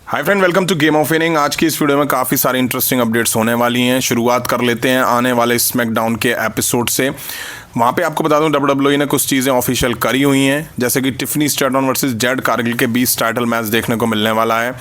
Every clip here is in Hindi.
Hi friend, welcome to game of winning. आज की इस वीडियो में काफ़ी सारी इंटरेस्टिंग अपडेट्स होने वाली हैं। शुरुआत कर लेते हैं आने वाले स्मैकडाउन के एपिसोड से। वहाँ पे आपको बता दूं WWE ने कुछ चीज़ें ऑफिशियल करी हुई हैं, जैसे कि Tiffany Stratton versus Jade Cargill के 20 टाइटल मैच देखने को मिलने वाला है।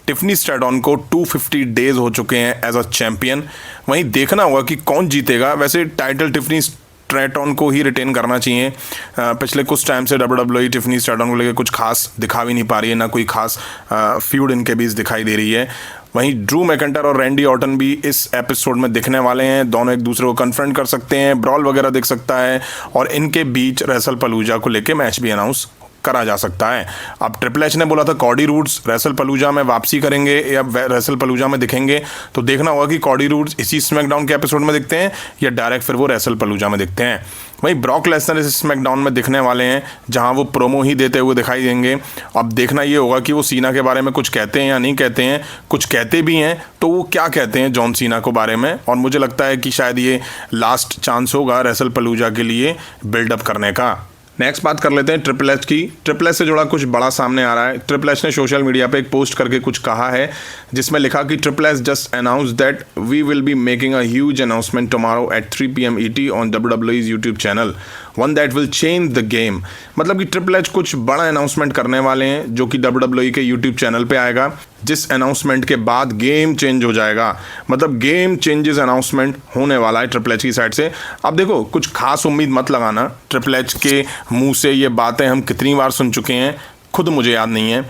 टिफनी स्ट्रैटन को 250 डेज हो चुके हैं एज अ चैम्पियन। वहीं देखना होगा कि कौन जीतेगा। वैसे टाइटल टिफनी स्ट्रैटन को ही रिटेन करना चाहिए। पिछले कुछ टाइम से WWE टिफनी स्ट्रैटन को लेकर कुछ खास दिखा भी नहीं पा रही है, ना कोई खास फ्यूड इनके बीच दिखाई दे रही है। वहीं ड्रू मैकेंटायर और रैंडी ऑर्टन भी इस एपिसोड में दिखने वाले हैं। दोनों एक दूसरे को कन्फ्रंट कर सकते हैं, ब्रॉल वगैरह दिख सकता है और इनके बीच रेसल पलूजा को लेकर मैच भी अनाउंस करा जा सकता है। अब ट्रिपल एच ने बोला था कॉडी रूड्स रेसल पलूजा में वापसी करेंगे या रेसल पलूजा में दिखेंगे, तो देखना होगा कि कॉडी रूड्स इसी स्मैकडाउन के एपिसोड में दिखते हैं या डायरेक्ट फिर वो रेसल पलूजा में दिखते हैं। वहीं ब्रॉक लेसनर इस स्मैकडाउन में दिखने वाले हैं, जहां वो प्रोमो ही देते हुए दिखाई देंगे। अब देखना ये होगा कि वो सीना के बारे में कुछ कहते हैं या नहीं कहते हैं। कुछ कहते भी हैं तो वो क्या कहते हैं जॉन सीना को बारे में, और मुझे लगता है कि शायद ये लास्ट चांस होगा रेसल पलूजा के लिए बिल्डअप करने का। नेक्स्ट बात कर लेते हैं ट्रिपल एच की। ट्रिपल एच से जुड़ा कुछ बड़ा सामने आ रहा है। ट्रिपल एच ने सोशल मीडिया पे एक पोस्ट करके कुछ कहा है, जिसमें लिखा कि triple H just announce that we will be making a huge announcement tomorrow at 3 PM ET on WWE's YouTube channel, one that will change the game. मतलब कि ट्रिपल एच कुछ बड़ा अनाउंसमेंट करने वाले हैं जो कि WWE के यूट्यूब चैनल पे आएगा, जिस अनाउंसमेंट के बाद गेम चेंज हो जाएगा। मतलब गेम चेंजेस अनाउंसमेंट होने वाला है ट्रिपल एच की साइड से। अब देखो, कुछ खास उम्मीद मत लगाना। ट्रिपल एच के मुंह से ये बातें हम कितनी बार सुन चुके हैं, खुद मुझे याद नहीं है।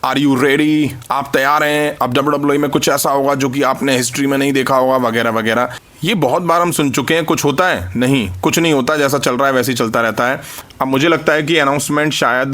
Are you ready? आप तैयार हैं? अब WWE में कुछ ऐसा होगा जो कि आपने हिस्ट्री में नहीं देखा होगा, वगैरह वगैरह। ये बहुत बार हम सुन चुके हैं। कुछ होता है? नहीं, कुछ नहीं होता। जैसा चल रहा है वैसे ही चलता रहता है। अब मुझे लगता है कि अनाउंसमेंट शायद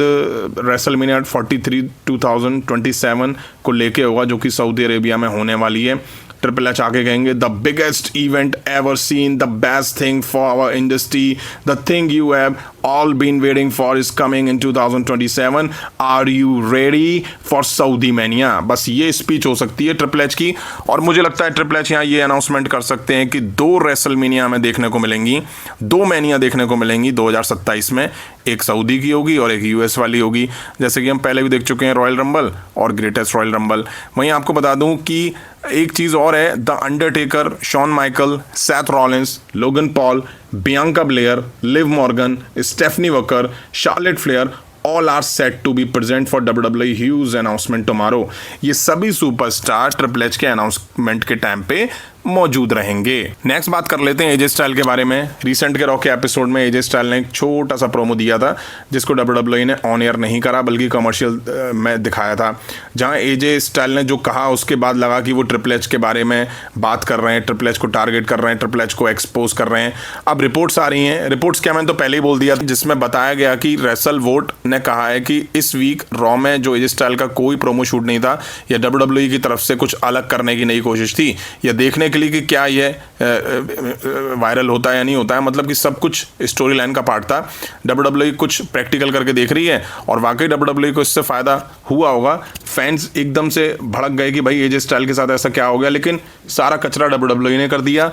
रेसलमेनिया 43 2027 को लेके होगा, जो कि सऊदी अरेबिया में होने वाली है। ट्रिपल एच आके कहेंगे the biggest event ever seen, the best thing for our industry, the thing you have all been waiting for is coming in 2027। Are you ready for Saudi Mania? बस ये स्पीच हो सकती है ट्रिपल एच की। और मुझे लगता है ट्रिपल एच यहाँ ये अनाउंसमेंट कर सकते हैं कि 2 रेसलमेनिया में देखने को मिलेंगी, 2 मैनिया देखने को मिलेंगी 2027 में। एक सऊदी की होगी और एक US वाली होगी, जैसे कि हम पहले भी देख चुके हैं रॉयल रंबल और ग्रेटेस्ट रॉयल रंबल। वहीं आपको बता दूं कि एक चीज़ और है, the Undertaker, Shawn Michael, Seth Rollins, Logan Paul, Bianca Belair, Liv Morgan, Stephanie Vaquer, Charlotte Flair, all are set to be present for WWE huge announcement tomorrow। ये सभी सुपरस्टार ट्रिपल एच के अनाउंसमेंट के टाइम पे मौजूद रहेंगे। नेक्स्ट बात कर लेते हैं एजे स्टाइल के बारे में। रिसेंट के रॉ के एपिसोड में एजे स्टाइल ने एक छोटा सा प्रोमो दिया था, जिसको WWE ने ऑन एयर नहीं करा बल्कि कमर्शियल में दिखाया था। जहां एजे स्टाइल ने जो कहा, उसके बाद लगा कि वो ट्रिपल एच के बारे में बात कर रहे हैं, ट्रिपल एच को टारगेट कर रहे हैं, ट्रिपल एच को एक्सपोज कर रहे हैं। अब रिपोर्ट्स आ रही हैं। रिपोर्ट्स क्या, मैंने तो पहले ही बोल दिया था, जिसमें बताया गया कि रेसल वोट ने कहा है कि इस वीक रॉ में जो एजे स्टाइल का कोई प्रोमो शूट नहीं था, या WWE की तरफ से कुछ अलग करने की नई कोशिश थी, या देखने के लिए कि क्या ये वायरल होता है या नहीं होता है। मतलब कि सब कुछ स्टोरी लाइन का पार्ट था। WWE कुछ प्रैक्टिकल करके देख रही है और वाकई WWE को इससे फ़ायदा हुआ होगा। फैंस एकदम से भड़क गए कि भाई एजे स्टाइल के साथ ऐसा क्या हो गया, लेकिन सारा कचरा WWE ने कर दिया।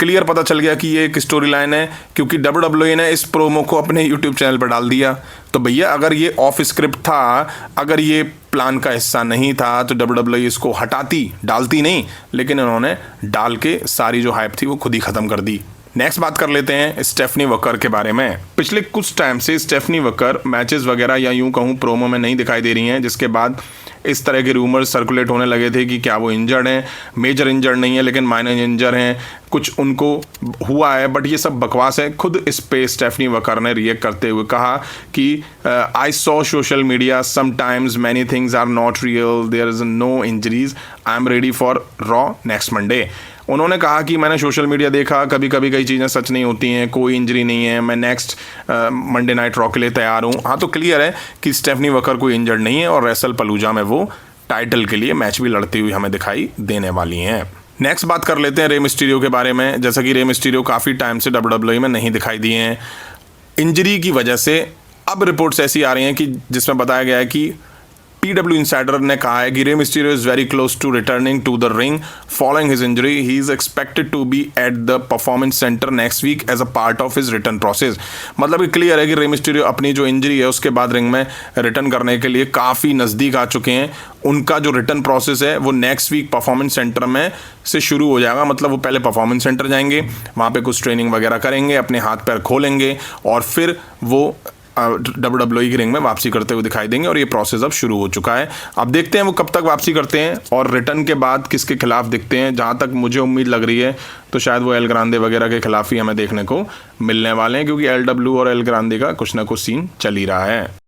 क्लियर पता चल गया कि ये एक स्टोरी लाइन है, क्योंकि WWE ने इस प्रोमो को अपने यूट्यूब चैनल पर डाल दिया। तो भैया, अगर ये ऑफ स्क्रिप्ट था, अगर ये प्लान का हिस्सा नहीं था, तो WWE इसको हटाती, डालती नहीं, लेकिन इन्होंने डाल के सारी जो हाइप थी वो खुद ही ख़त्म कर दी। नेक्स्ट बात कर लेते हैं स्टेफनी वकर के बारे में। पिछले कुछ टाइम से स्टेफनी वकर मैचेस वगैरह या यूं कहूँ प्रोमो में नहीं दिखाई दे रही हैं, जिसके बाद इस तरह के रूमर्स सर्कुलेट होने लगे थे कि क्या वो इंजर्ड हैं। मेजर इंजर्ड नहीं है, लेकिन माइनर इंजर हैं, कुछ उनको हुआ है, बट ये सब बकवास है। खुद इस पे स्टेफनी वकर ने रिएक्ट करते हुए कहा कि I saw social media sometimes many things are not real, there is no injuries, I am ready for Raw next Monday. उन्होंने कहा कि मैंने सोशल मीडिया देखा, कभी कभी कई चीज़ें सच नहीं होती हैं, कोई इंजरी नहीं है, मैं नेक्स्ट मंडे नाइट रॉ के लिए तैयार हूँ। हाँ, तो क्लियर है कि स्टेफनी वकर कोई इंजर्ड नहीं है और रेसल पलूजा में वो टाइटल के लिए मैच भी लड़ती हुई हमें दिखाई देने वाली हैं। नेक्स्ट बात कर लेते हैं रे मिस्टीरियो के बारे में। जैसा कि रे मिस्टीरियो काफ़ी टाइम से WWE में नहीं दिखाई दिए हैं इंजरी की वजह से। अब रिपोर्ट्स ऐसी आ रही हैं कि जिसमें बताया गया है कि PW इंसाइडर ने कहा है कि Rey Mysterio is very close to returning to the ring following his injury. He is expected to be at the performance center next week as a part of his return process. मतलब ये क्लियर है कि रे मिस्टीरियो अपनी जो इंजरी है उसके बाद रिंग में रिटर्न करने के लिए काफ़ी नज़दीक आ चुके हैं। उनका जो रिटर्न प्रोसेस है वो नेक्स्ट वीक परफॉर्मेंस सेंटर में से शुरू हो जाएगा। मतलब वो पहले परफॉर्मेंस सेंटर जाएंगे, वहाँ पे कुछ ट्रेनिंग वगैरह करेंगे, अपने हाथ पैर खोलेंगे और फिर वो WWE की रिंग में वापसी करते हुए दिखाई देंगे। और ये प्रोसेस अब शुरू हो चुका है। अब देखते हैं वो कब तक वापसी करते हैं और रिटर्न के बाद किसके खिलाफ दिखते हैं। जहाँ तक मुझे उम्मीद लग रही है तो शायद वो एल ग्रांडे वगैरह के खिलाफ ही हमें देखने को मिलने वाले हैं, क्योंकि LW और एल ग्रांडे का कुछ ना कुछ सीन चल ही रहा है।